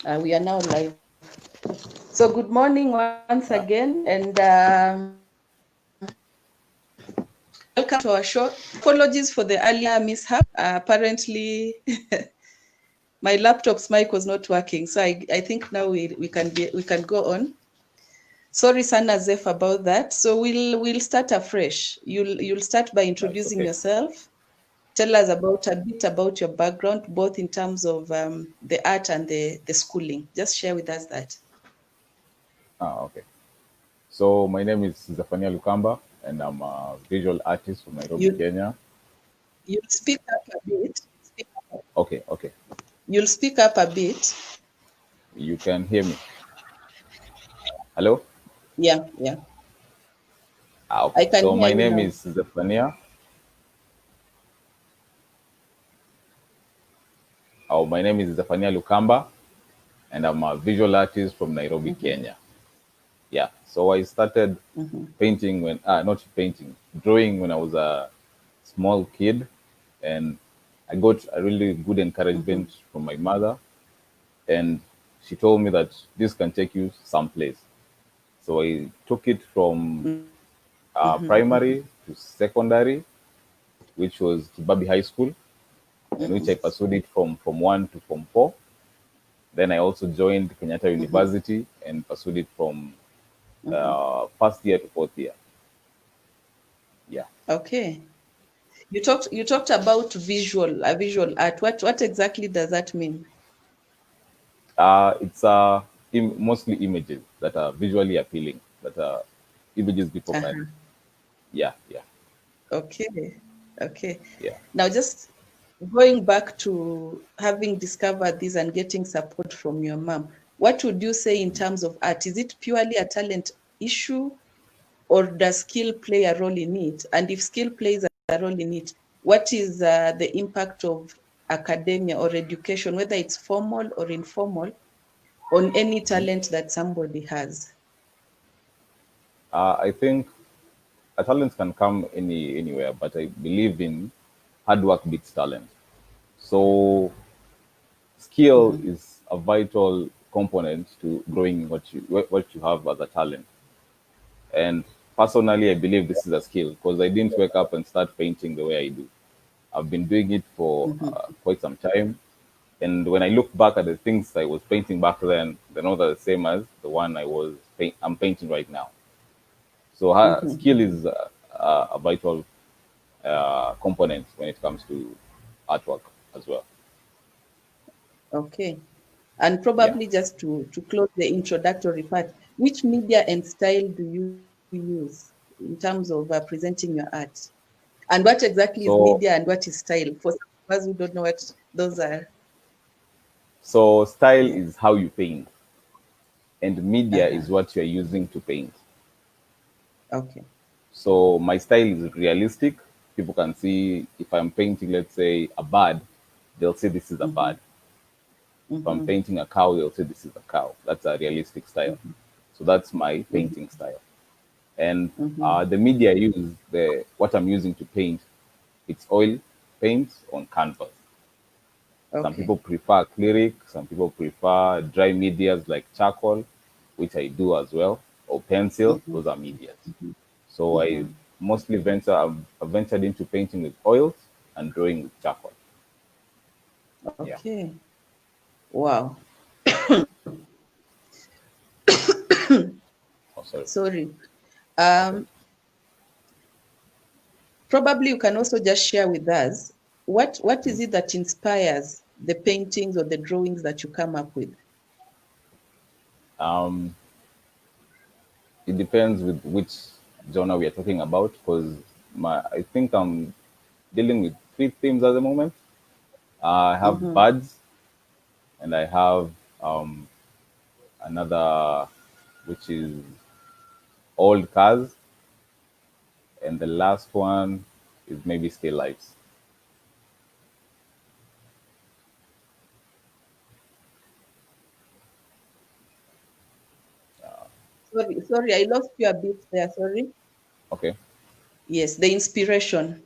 We are now live. So good morning once again, and welcome to our show. Apologies for the earlier mishap. Apparently, my laptop's mic was not working, so I think now we can go on. Sorry, Sana Zef, about that. So we'll start afresh. You'll start by That's introducing okay. yourself. Tell us about a bit about your background, both in terms of the art and the schooling. Just share with us that. Okay. So my name is Zafania Lukamba, and I'm a visual artist from Nairobi, You Kenya. you'll speak up a bit. Okay, okay. You'll speak up a bit. You can hear me. Hello? Yeah, yeah. Okay. I can So hear my you name now. is Zafania. My name is Zafania Lukamba, and I'm a visual artist from Nairobi, Mm-hmm, Kenya. Yeah. So I started mm-hmm, painting when, not painting, drawing when I was a small kid, and I got a really good mm-hmm, encouragement from my mother, and she told me that this can take you someplace. So I took it from mm-hmm, primary to secondary, which was Kibabi High School, and which I mm-hmm, pursued it from Form 1 to Form 4. Then I also joined Kenyatta mm-hmm. University and pursued it from Mm-hmm. first year to fourth year. Yeah. Okay. You talked about visual art. What exactly does that mean? It's mostly images that are visually appealing, that are images people can. Uh-huh. Yeah, yeah, Okay. Okay. yeah. Now just going back to having discovered this and getting support from your mom, what would you say in terms of art? Is it purely a talent issue, or does skill play a role in it? And if skill plays a role in it, what is the impact of academia or education, whether it's formal or informal, on any talent that somebody has? I think a talent can come anywhere, but I believe in hard work beats talent. So skill Mm-hmm, is a vital component to growing what you have as a talent. And personally, I believe this is a skill because I didn't wake up and start painting the way I do. I've been doing it for mm-hmm, quite some time. And when I look back at the things I was painting back then, they're not the same as the one I'm painting right now. So skill mm-hmm. is a vital component when it comes to artwork as well. Okay. And Yeah. probably just to close the introductory part, which media and style do you use in terms of presenting your art? And what exactly is media So and what is style? For some of us who don't know what those are. so style Yeah. is how you paint, and media Uh-huh. is what you're using to paint. Okay. So my style is realistic. People can see if I'm painting, let's say, a bird, they'll say this is a Mm-hmm. bird. If I'm Mm-hmm. painting a cow, they'll say this is a cow. That's a realistic style. So that's my painting style. And Mm-hmm. the media I use, the what I'm using to paint, it's oil paint on canvas. Some Okay. people prefer acrylic, some people prefer dry medias like charcoal, which I do as well, or pencil. Mm-hmm. Those are medias. Mm-hmm. So I Mm-hmm. mostly I've ventured into painting with oils and drawing with charcoal. Yeah. Okay. Wow. Oh, sorry. Sorry. Okay. Um, Probably you can also just share with us what is it that inspires the paintings or the drawings that you come up with? Um, it depends with which genre we are talking about because I think I'm dealing with three themes at the moment. I have Mm-hmm. birds and I have um, another which is old cars, and the last one is maybe still lives. Sorry, I lost you a bit there. Sorry. Okay, Yes, the inspiration.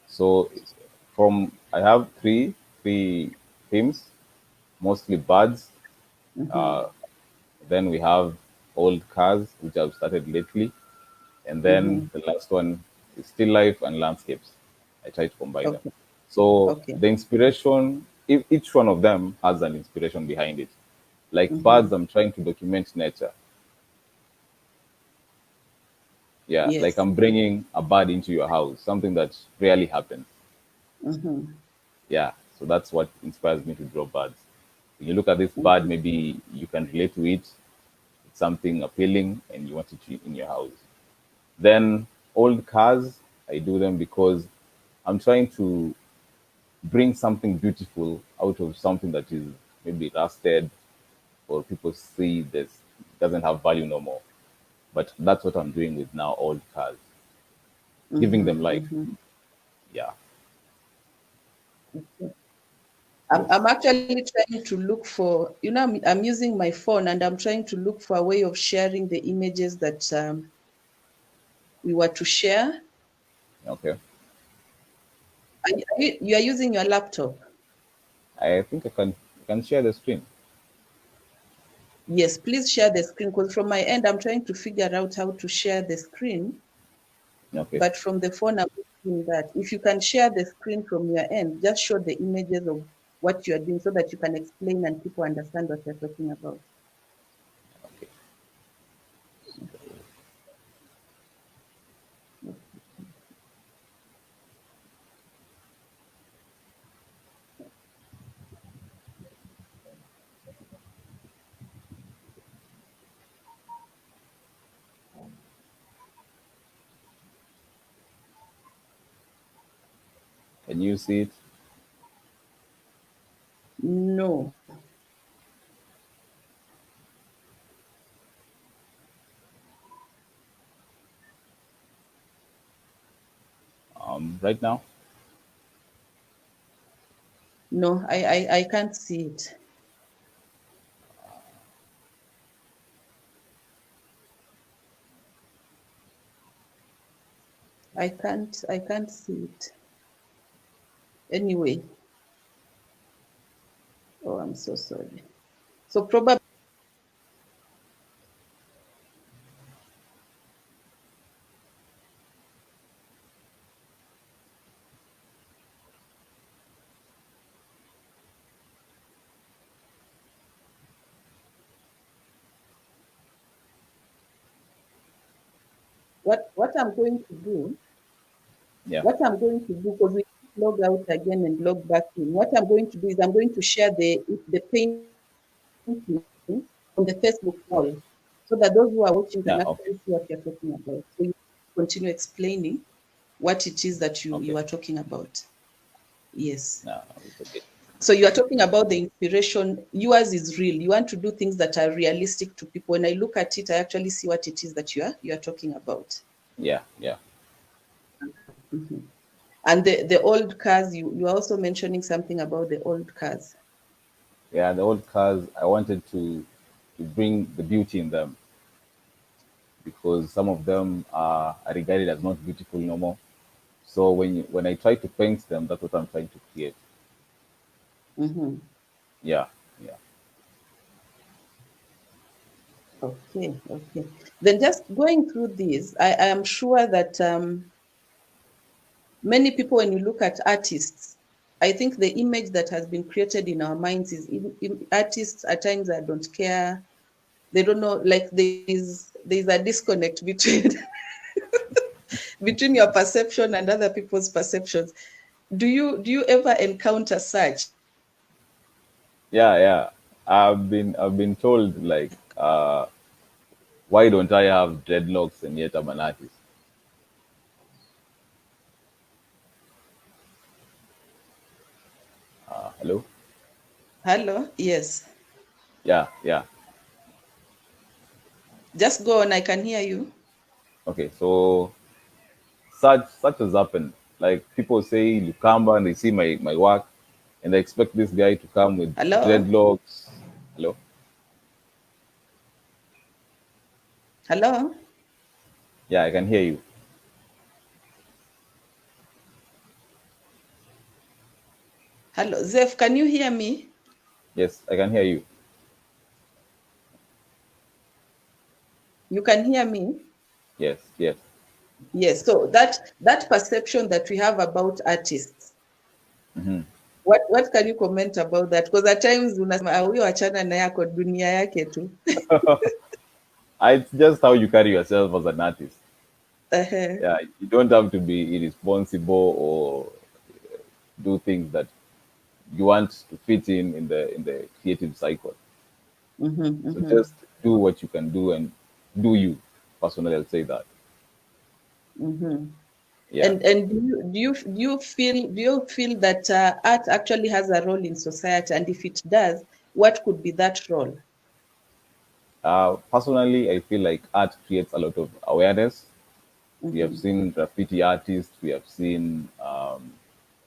so from I have three themes, mostly birds. Mm-hmm. Then we have old cars, which I've started lately. And then Mm-hmm. the last one is still life and landscapes. I try to combine them. Okay. So Okay. the inspiration, if each one of them has an inspiration behind it. Like birds, Mm-hmm. I'm trying to document nature. Yeah, like Yes. I'm bringing a bird into your house, something that rarely happens. Mm-hmm. Yeah, so that's what inspires me to draw birds. When you look at this bird, Mm-hmm. maybe you can relate to it. It's something appealing, and you want it in your house. Then old cars, I do them because I'm trying to bring something beautiful out of something that is maybe rusted or people see this doesn't have value no more. But that's what I'm doing with now old cars, giving Mm-hmm. them life. Mm-hmm. Yeah. I'm Yes. actually trying to look for, I'm using my phone and I'm trying to look for a way of sharing the images that we were to share. Okay. You are using your laptop? I think I can share the screen. Yes, please share the screen because from my end, I'm trying to figure out how to share the screen. Okay. But from the phone, I'm not doing that. If you can share the screen from your end, just show the images of what you are doing so that you can explain and people understand what you're talking about. Okay. Can you see it? No, Right now? no, I can't see it. I can't see it. Anyway, oh, I'm so sorry. So probably, what I'm going to do, Yeah. what I'm going to do, because we log out again and log back in. What I'm going to do is I'm going to share the painting on the Facebook wall so that those who are watching can Yeah. Okay. actually see what you're talking about. So you continue explaining what it is that you Okay. are talking about. Yes. No, it's okay. So you are talking about the inspiration. Yours is real. You want to do things that are realistic to people. When I look at it, I actually see what it is that you are talking about. Yeah. Yeah. Mhm. And the old cars, you are also mentioning something about the old cars. Yeah. The old cars, I wanted to bring the beauty in them because some of them are regarded as not beautiful no more. So when I try to paint them, that's what I'm trying to create. Hmm. Yeah. Yeah. Okay, okay. Then just going through these, I am sure that many people, when you look at artists, I think the image that has been created in our minds is artists at times that don't care. They don't know, like there is a disconnect between between your perception and other people's perceptions. Do you ever encounter such? Yeah. Yeah. I've been told like why don't I have dreadlocks and yet I'm an artist? Hello? Hello? Yes. Yeah, yeah. Just go on, I can hear you. Okay, so such has happened. Like people say Lukamba and they see my work and they expect this guy to come with Hello? dreadlocks. Hello? Hello? Yeah, I can hear you. Hello? Zeph, can you hear me? Yes, I can hear you. You can hear me? Yes, yes. Yes. So that perception that we have about artists, what can you comment about that? Because at times unasema huyo achana na yako dunia yake tu. It's just how you carry yourself as an artist. Uh-huh. Yeah, you don't have to be irresponsible or do things that you want to fit in the creative cycle. Mm-hmm, So mm-hmm, just do what you can do and do you. Personally, I'll say that. mm-hmm. Yeah. And do you feel that art actually has a role in society? And if it does, what could be that role? Personally, I feel like art creates a lot of awareness. We have Mm-hmm, seen graffiti artists, we have seen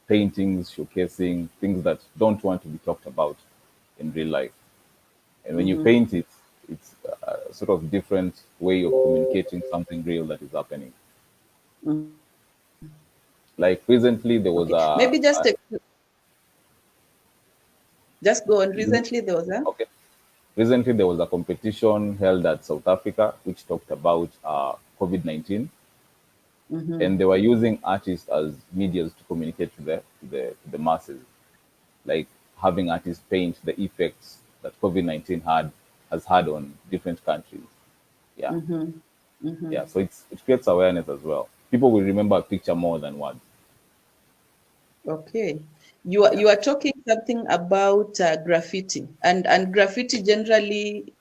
paintings showcasing things that don't want to be talked about in real life. And when you mm-hmm. paint it, it's a sort of different way of communicating something real that is happening. Mm-hmm. Like recently, there was Okay. Maybe a just go on. Recently there was a okay. Recently, there was a competition held at South Africa which talked about COVID-19, mm-hmm, and they were using artists as medias to communicate to the masses, like having artists paint the effects that COVID-19 has had on different countries. Yeah, mm-hmm, mm-hmm. yeah. So it creates awareness as well. People will remember a picture more than words. Okay. You are Yeah, you are talking something about graffiti, and graffiti generally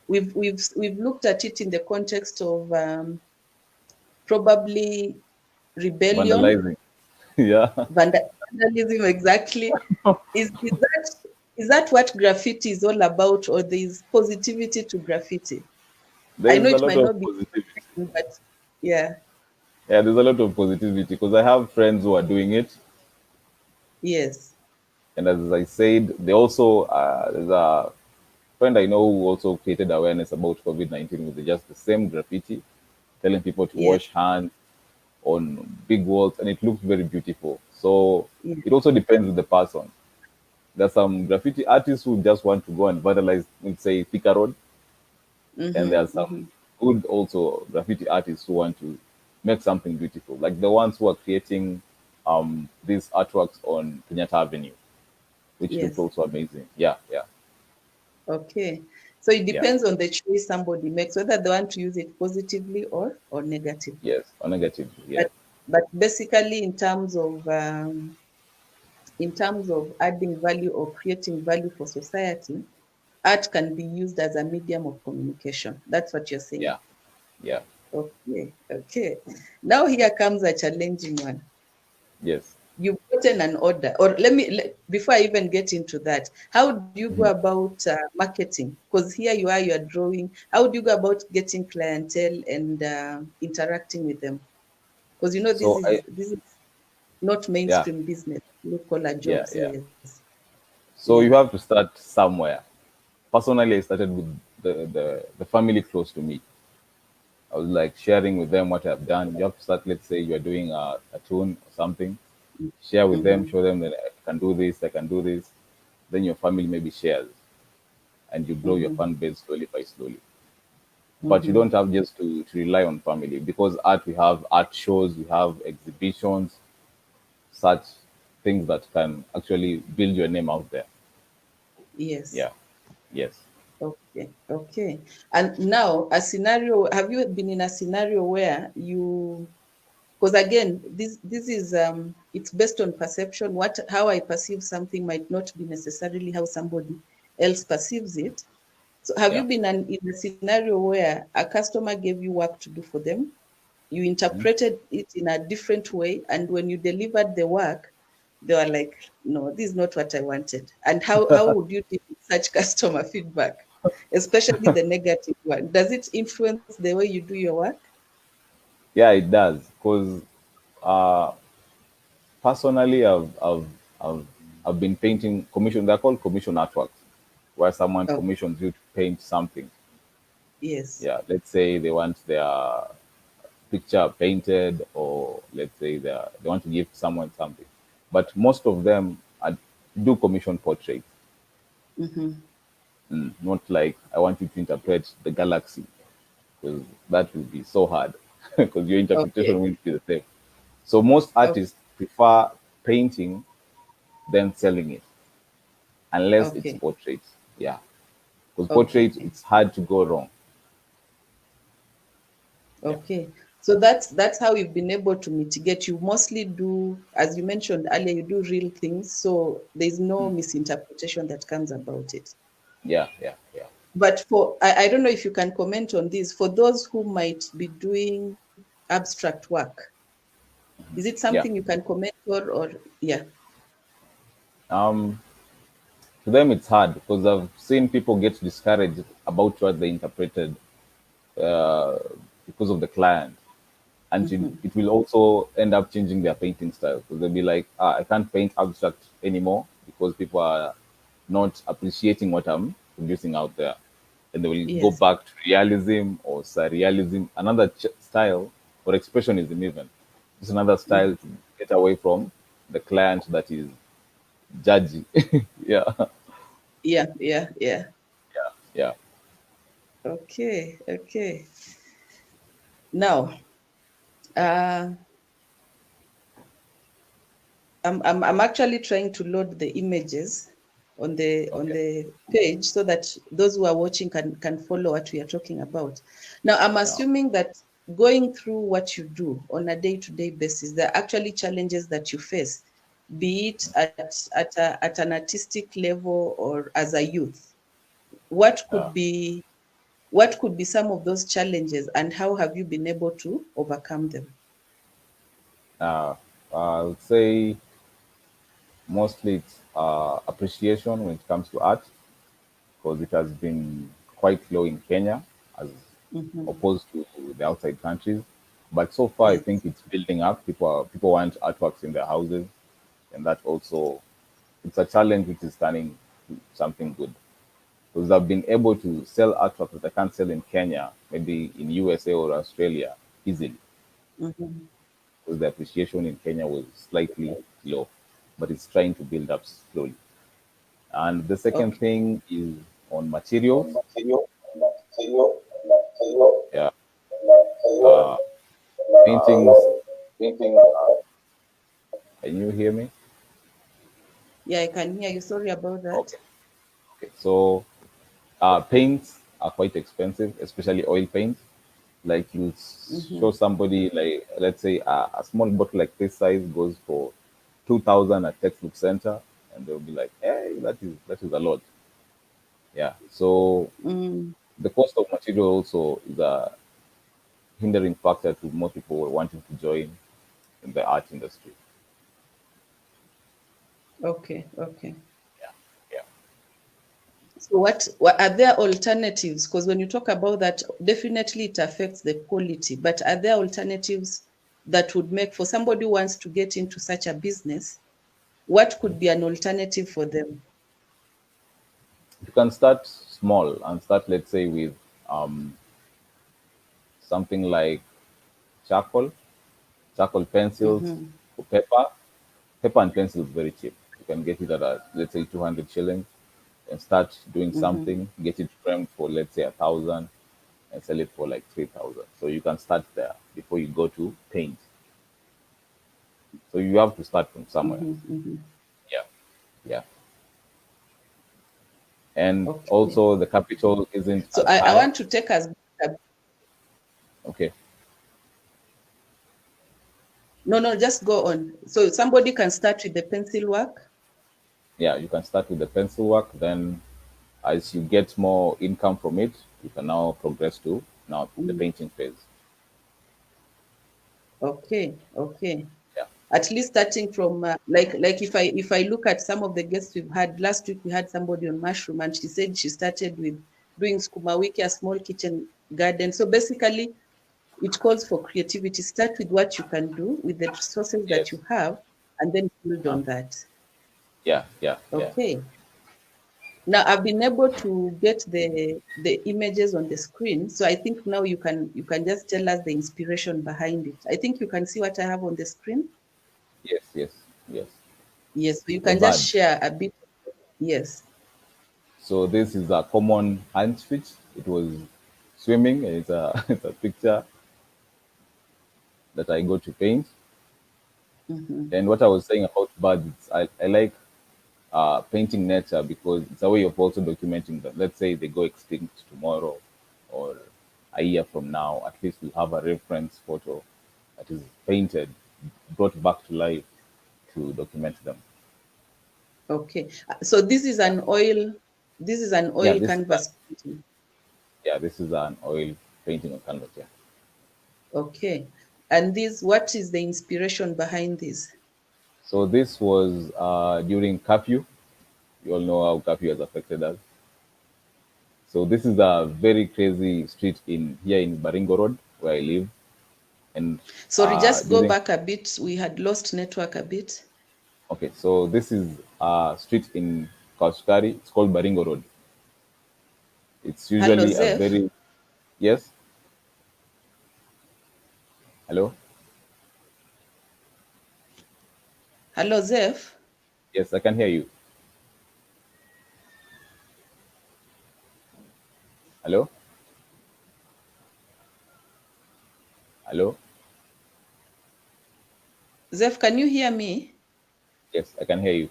we've looked at it in the context of probably rebellion, vandalizing. Yeah, vandalism exactly. Is that what graffiti is all about, or there is positivity to graffiti? I know there's a it lot might of not be, positivity. but yeah, Yeah, there's a lot of positivity because I have friends who are doing it. yes, And as I said, they also there's a friend I know who also created awareness about COVID-19 with just the same graffiti, telling people to yes, wash hands on big walls, and it looks very beautiful. So yes. it also depends on the person. There's some graffiti artists who just want to go and vandalize, let's say, Thika Road, and Mm-hmm, there are some mm-hmm. good also graffiti artists who want to make something beautiful, like the ones who are creating these artworks on Kenyatta Avenue, which looked Yes. also amazing. Yeah, yeah, Okay. So it yeah. depends on the choice somebody makes, whether they want to use it positively or negatively. Yes, or negative. But Yes, but basically, in terms of adding value or creating value for society, art can be used as a medium of communication. That's what you're saying. yeah, yeah, Okay. Okay. Now here comes a challenging one. yes. You've gotten an order, or before I even get into that, how do you go Mhm. about marketing? Because here you are, you are drawing. How do you go about getting clientele and interacting with them? Because this So I, is this is not yeah, mainstream business, blue collar yeah, jobs. yeah. Yes, So yeah. you have to start somewhere. Personally, I started with the family close to me. I was like sharing with them what I've done. You have to start. Let's say you are doing a tune or something. Share with them, Mm-hmm, show them that I can do this, I can do this. Then your family maybe shares, and you grow your mm-hmm, fan base slowly by slowly. But you mm-hmm. don't have just to rely on family because art, we have art shows, we have exhibitions, such things that can actually build your name out there. Yes. Yeah. Yes. Okay. Okay. And now a scenario. Have you been in a scenario where you? Because again, this is it's based on perception. How I perceive something might not be necessarily how somebody else perceives it. So have you Yeah. been in a scenario where a customer gave you work to do for them, you interpreted it in a different way, and when you delivered the work, they were like, no, this is not what I wanted? And how would you deal with such customer feedback, especially the negative one? Does it influence the way you do your work? Yeah, it does. Because uh, personally, I've I've been painting commission. They're called commission artworks, where someone Oh, commissions you to paint something. yes. Yeah. Let's say they want their picture painted, or let's say they want to give someone something. But most of them do commission portraits. Mm-hmm. Not like I want you to interpret the galaxy. because that will be so hard because your interpretation Okay. will be the same. So most Okay. artists prefer painting than selling it, unless it's Okay. portraits. Yeah, because portraits Okay. it's hard to go wrong. Yeah, Okay. So that's how you've been able to mitigate. You mostly do, as you mentioned earlier, you do real things, so there's no misinterpretation that comes about it. yeah, yeah, yeah, But for I don't know if you can comment on this. For those who might be doing abstract work, is it yeah. something you can comment or yeah? Um, to them it's hard because I've seen people get discouraged about what they interpreted uh, because of the client, and Hmm. it will also end up changing their painting style because they'll be like, I can't paint abstract anymore because people are not appreciating what I'm producing out there, and they will go Yes. back to realism or surrealism, another style, or expressionism even. It's another Mhm. style to get away from the client that is judgy. Yeah, Yeah, yeah, yeah. yeah, Okay, okay. Now, uh, I'm actually trying to load the images on okay, the page so that those who are watching can follow what we are talking about. Now, I'm yeah, assuming that going through what you do on a day-to-day basis, there are actually challenges that you face, be it at an artistic level or as a youth. What yeah. could be what could be some of those challenges and how have you been able to overcome them? Uh, I would say mostly it's appreciation when it comes to art because it has been quite low in Kenya as Hmm. opposed to the outside countries. But so far, I Yes. think it's building up. People want artworks in their houses, and that also it's a challenge which is turning to something good. Because I've been able to sell artwork that I can't sell in Kenya, maybe in USA or Australia easily, Hmm. because the appreciation in Kenya was slightly low, but it's trying to build up slowly. And the second Okay. thing is on materials. Yeah, uh, paintings. Can you hear me? Yeah, I can hear you. Sorry about that. Okay. Okay. So paints are quite expensive, especially oil paint. Like you show Hmm. somebody, like let's say a small bottle like this size goes for 2,000 at textbook center, and they'll be like, "Hey, that is a lot." Yeah. So Mm, the cost of material also is a hindering factor to most people wanting to join in the art industry. okay, okay. Yeah. Yeah. So what are there alternatives? Because when you talk about that, definitely it affects the quality, but are there alternatives that would make for somebody who wants to get into such a business, what could be an alternative for them? You can start small and start, let's say, with um, something like charcoal, charcoal pencils, Hmm. or paper. Paper and pencil is very cheap. You can get it at let's say 200 shillings and start doing Hmm. something. Get it framed for let's say 1,000 and sell it for like 3,000. So you can start there before you go to paint. So you have to start from somewhere. Hmm. Hmm. Yeah, yeah. And Okay. also the capital isn't So as I high. want to take us back. Okay. No, no, just go on. So somebody can start with the pencil work. Yeah, you can start with the pencil work. Then as you get more income from it, you can now progress to now the Mm, painting phase. okay, okay. Yeah. At least starting from like if I look at some of the guests we've had last week, we had somebody on mushroom, and she said she started with doing skuma wiki, a small kitchen garden. So basically, it calls for creativity. Start with what you can do with the resources that Yes. you have, and then build Uh, on that. yeah. Yeah. Yeah. Okay. Now I've been able to get the images on the screen. So I think now you can just tell us the inspiration behind it. I think you can see what I have on the screen. Yes. Yes. Yes. Yes, so you The can just bird. share a bit. Yes. So this is a common hand switch. It was swimming, and it's a it's a picture that I go to paint. And what I was saying about birds, I like painting nature because it's a way of also documenting them. Let's say they go extinct tomorrow or a year from now, at least we have a reference photo that is painted, brought back to life to document them. Okay. So this is an oil. This is an Yeah, oil canvas painting. this is an oil painting on canvas. Yeah. Okay. And this, what is the inspiration behind this? So this was during curfew. You all know how curfew has affected us. So this is a very crazy street in here in Baringo Road where I live, and Sorry, just go during back a bit. We had lost network a bit. okay, so this is a street in Kauskari. It's called Baringo Road. It's Hello, usually a Zeph. very yes. Hello. Hello, Zeph. Yes, I can hear you. Hello. Hello. Zeph, can you hear me? Yes, I can hear you.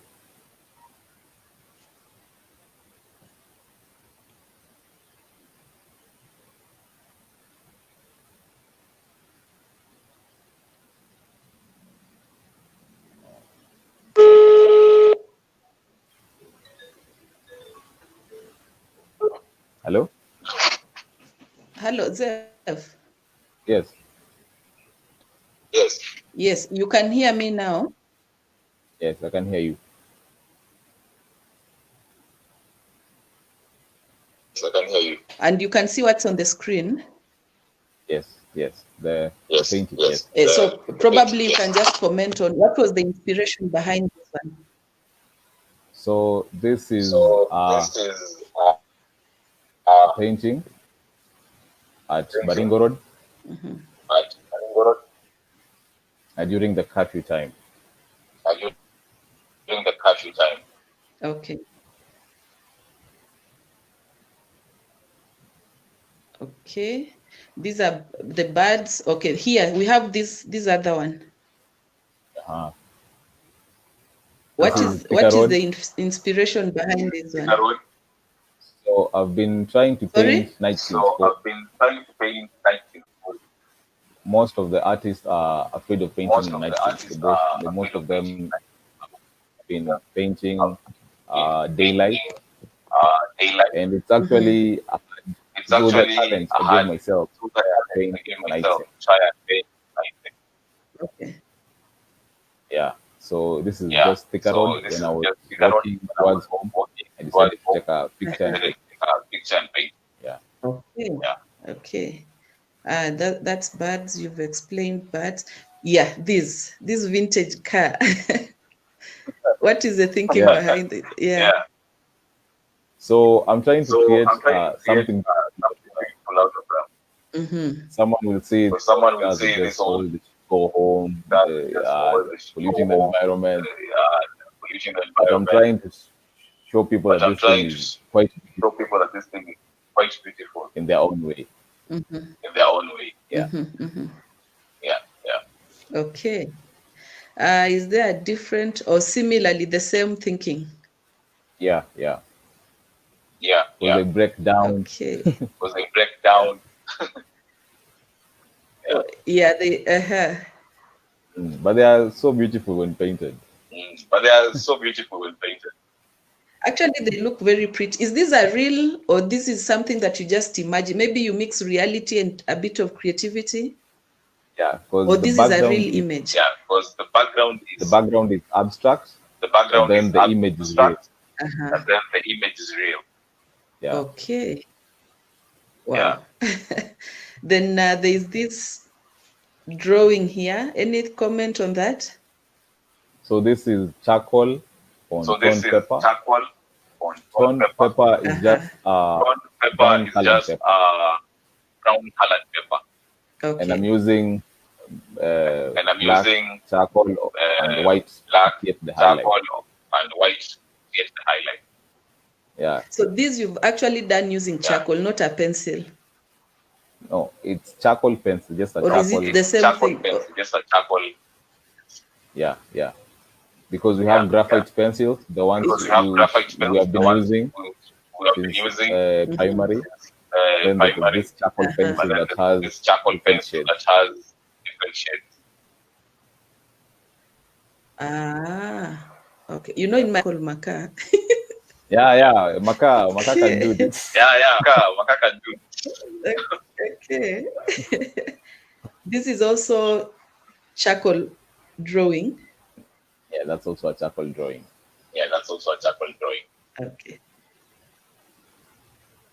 Hello. Hello, Zeph. Yes. Yes, you can hear me now. Yes, I can hear you. And you can see what's on the screen. Yes. Yes. The painting. Yes. So probably you can just comment on what was the inspiration behind this one. So this is a painting at Baringo Road during the curfew time. Okay. Okay. These are the birds. Okay, here we have this other one. Uh-huh. What This is is Thika Road. the inspiration behind this one? So I've been trying to paint Sorry? night scenes. Most of the artists are afraid of painting night scenes. Most of them have been painting daylight, and it's actually good a challenge I gave myself to try and paint a night scene. Okay. Yeah. So this is just Thika Road. When I was walking towards home, I decided to take a picture and paint. Yeah. Okay. Okay. That's birds. You've explained birds. Yeah, this vintage car. What is the thinking Yeah. behind it? Yeah. So I'm trying to create something. Someone will see these cars are just old, they should go home, they're polluting the environment. But I'm trying to show people that this thing is quite beautiful in their own way. Yeah. Okay. Is there a different or similarly the same thinking? Yeah. Because they break down. Okay. Yeah, they But they are so beautiful when painted. actually they look very pretty. Is this a real or this is something that you just imagine? Maybe you mix reality and a bit of creativity? Yeah, Or because this is a real image? the background is abstract, and then the image is real. Yeah. Okay. Wow. Then there is this drawing here. Any comment on that? So this is charcoal on tone paper. Tone paper is just brown colored paper. And I'm Okay. using black charcoal and white to create the highlight. Yeah. So these you've actually done using charcoal, not a pencil. No, it's charcoal pencil, just a or is charcoal. it the same Charcoal thing? pencil, just a charcoal. Yeah, yeah. Because we Yeah, have yeah. graphite pencils, the ones Because we have graphite we pens, have the been ones using we have been since using primary. since Then there's primary. this charcoal But pencil then that there's has this charcoal different pencil shades. that has different shades. Okay. You know, in my call Maka. Yeah, yeah. Maka can do Okay. this. Yeah, yeah. Maka can do. Okay. This is also charcoal drawing. Yeah, that's also a charcoal drawing. Yeah, that's also a charcoal drawing. Okay.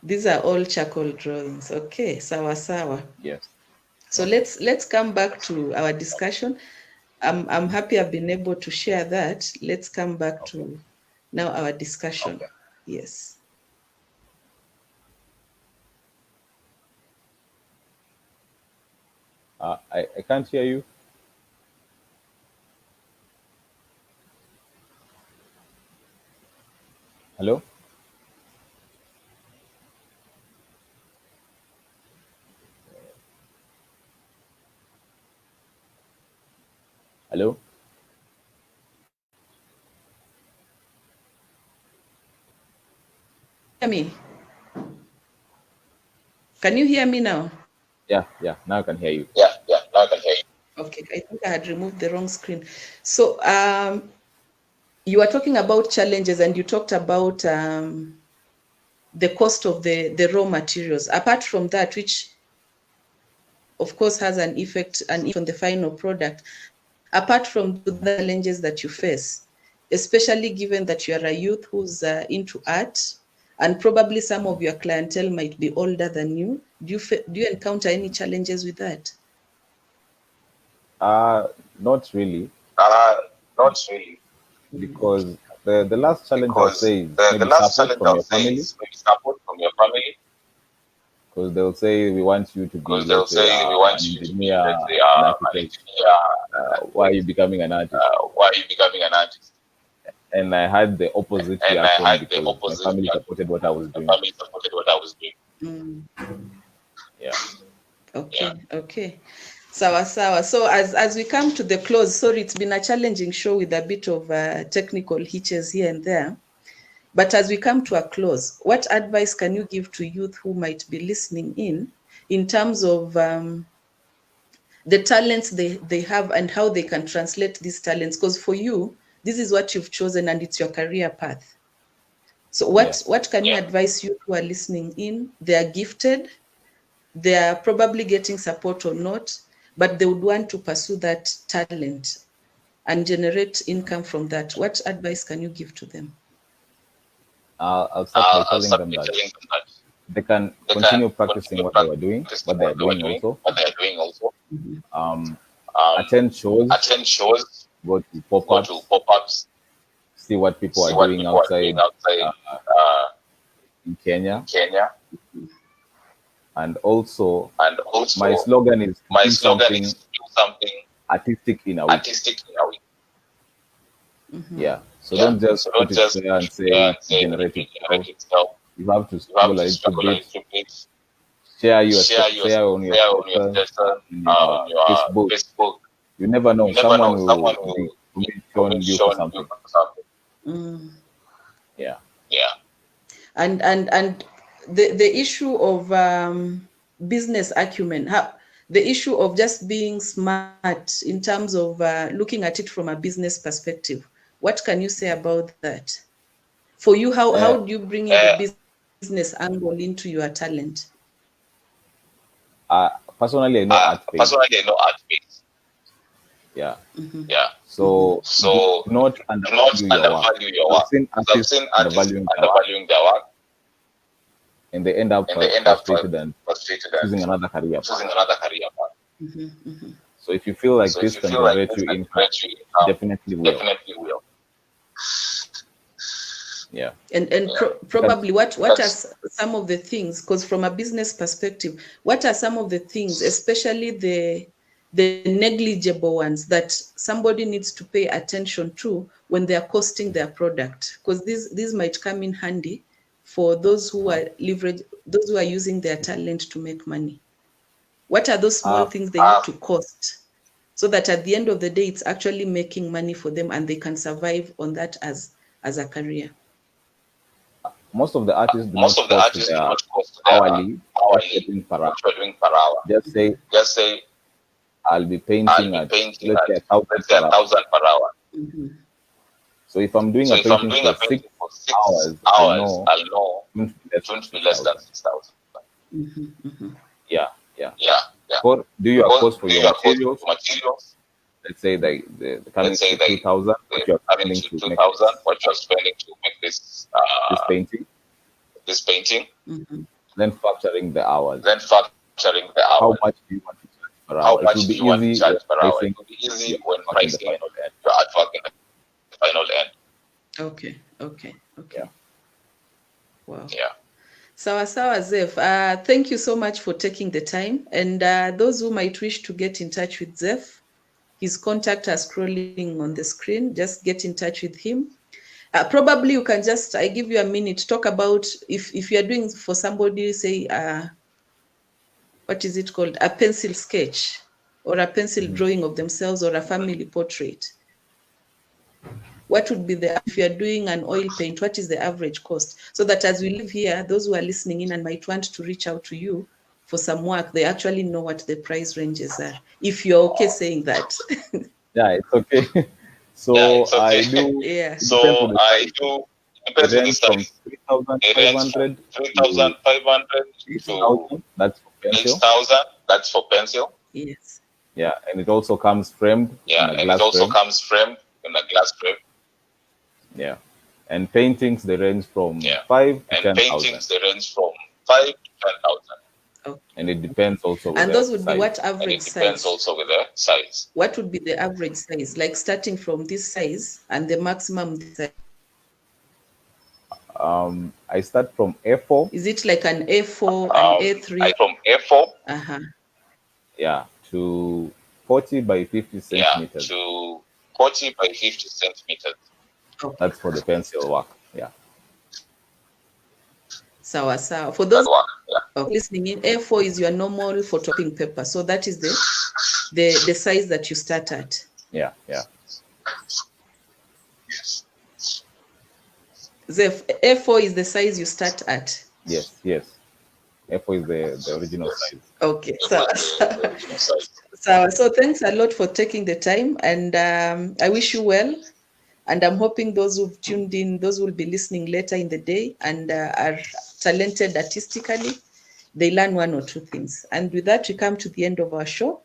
These are all charcoal drawings. Okay, sawa sawa. Yes. So let's come back to our discussion. I'm happy I've been able to share that. Let's come back to now our discussion. Okay. Yes. I can't hear you. Hello? Hello? Hear me? Can you hear me now? Yeah, yeah. Now I can hear you. Yeah, yeah. Now I can hear you. Okay, I think I had removed the wrong screen. So you were talking about challenges and you talked about the cost of the raw materials. Apart from that, which of course has an effect on the final product, apart from the challenges that you face, especially given that you are a youth who's into art and probably some of your clientele might be older than you, do you encounter any challenges with that? Not really, Not really. because the last challenge I'll Because say is the maybe last support challenge from I'll your say family, is maybe support from your family. because they'll say we want you to be, Because they'll let's say, say we an want you to be, engineer, let's say, an an architect. engineer, Why are you becoming an artist? why are you becoming an artist? And I had the opposite And I reaction had the because my opposite family reaction. supported what I was My doing. family supported what I was doing. Yeah. Okay, okay. Sawa sawa. So as we come to the close, sorry, it's been a challenging show with a bit of technical hitches here and there. But as we come to a close, what advice can you give to youth who might be listening in terms of the talents they have and how they can translate these talents? Because for you, this is what you've chosen and it's your career path. So what can you advise youth who are listening in? They are gifted, they are probably getting support or not, but they would want to pursue that talent and generate income from that. What advice can you give to them? I'll start by I'll telling start them by that telling them that they can they can continue practicing continue what they were doing, practicing what they what are they were doing doing, also. what they are doing also. Um, Um, attend shows, attend shows, go to go to pop-ups, pop-ups, see what people see are what doing people are doing outside outside in in Kenya. Kenya. And also, And also, my slogan is to my do slogan something is to do something artistic in a week. artistic in a week. Yeah. So Yeah. don't just So put don't it just there and say and it say generate it itself. generate itself. You have to You have struggle a to little struggle a bit. little bit. Share your Share share on your status, on on your your Facebook. Facebook. You never know. You never Someone know. will Someone will commission you for commission you something. for something. Yeah. Yeah. And the issue of business acumen, the issue of just being smart in terms of looking at it from a business perspective. What can you say about that? For you, how do you bring in the business angle into your talent? Personally, I know art pays. Personally, I know art pays. Yeah. Yeah. So So do not do not undervalue your work. undervalue your I've work. seen I've artists seen artists undervaluing their work, undervaluing their work, and they end up and they end up frustrated and frustrated choosing and another career path. choosing another career path. So if you feel like So this if you can feel like generate this you can income, generate you income, definitely will. definitely will. Yeah. And probably what are some of the things, because from a business perspective, what are some of the things, especially the negligible ones, that somebody needs to pay attention to when they are costing their product? Because these might come in handy for those who are those who are using their talent to make money. What are those small things they need to cost, so that at the end of the day, it's actually making money for them and they can survive on that as a career? Most of the artists do not Most of the cost artists do their not cost their hourly, what you're hourly, doing per what hour. you're doing per hour. Just say Just say, I'll be I'll painting be at, painting let's say, at, 1,000 let's per say, hour. 1,000 per hour. So if I'm doing So a if I'm painting doing for a painting for 6 hours, hours, I'll know it won't be less it than won't be less than 6,000. 6,000. Yeah, yeah. Yeah, yeah. For do your Or cost for do your your cost materials, for materials? let's say the coming Let's say to 2,000, what you're coming spending to to make 2,000, what you're spending to make this painting, this painting, then factoring the hours. then factoring the How hours. much do you want to charge per How hour? It will much do be you want to easy charge when per hour? It pricing will be easy your when artwork in the pricing final end. your artwork in the final end. Okay. Yeah. Wow. Yeah. Sawa Zeph. Thank you so much for taking the time. And those who might wish to get in touch with Zeph, his contact are scrolling on the screen. Just get in touch with him. Probably you can just, I give you a minute, talk about if you're doing for somebody, say, what is it called? A pencil sketch or a pencil drawing of themselves or a family portrait. What would be if you're doing an oil paint, what is the average cost? So that as we live here, those who are listening in and might want to reach out to you for some work, they actually know what the price ranges are. If you're okay saying that. Yeah, it's okay. So Yeah, it's okay. I do. Yeah. It depends on So the I size. do, They depends on the range from size. It ranges from 3,500 to 3,500 to 6,000. That's for pencil. 6,000. That's for pencil. Yes. Yeah, and it also comes framed Yeah, in a and it glass also frame. comes framed in a glass frame. Yeah, and paintings they range from Yeah, 5 to and 10,000, paintings they range from 5 to 10,000. and it depends also with And the those would be size. what And average it depends size? also with the size. What would be the average size? Like starting from this size and the maximum size? I start from A4. Is it like an A4 and A3? From A4, Yeah, to 40 by 50 centimeters. to 40 by 50 centimeters. Okay. That's for the pencil work. Yeah. Sawa. For those Yeah. listening in, A4 is your normal photocopiing paper. So that is the size that you start at. Yeah. Zeph, A4 is the size you start at. Yes. A4 is the original size. Okay. The original size. So thanks a lot for taking the time, and I wish you well. And I'm hoping those who've tuned in, those who will be listening later in the day and are talented artistically, they learn one or two things. And with that, we come to the end of our show.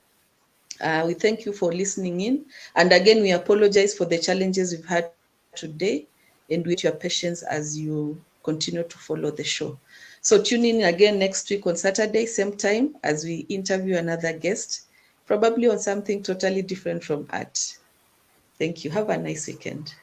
We thank you for listening in. And again, we apologize for the challenges we've had today, and with your patience as you continue to follow the show. So tune in again next week on Saturday, same time, as we interview another guest, probably on something totally different from art. Thank you. Have a nice weekend.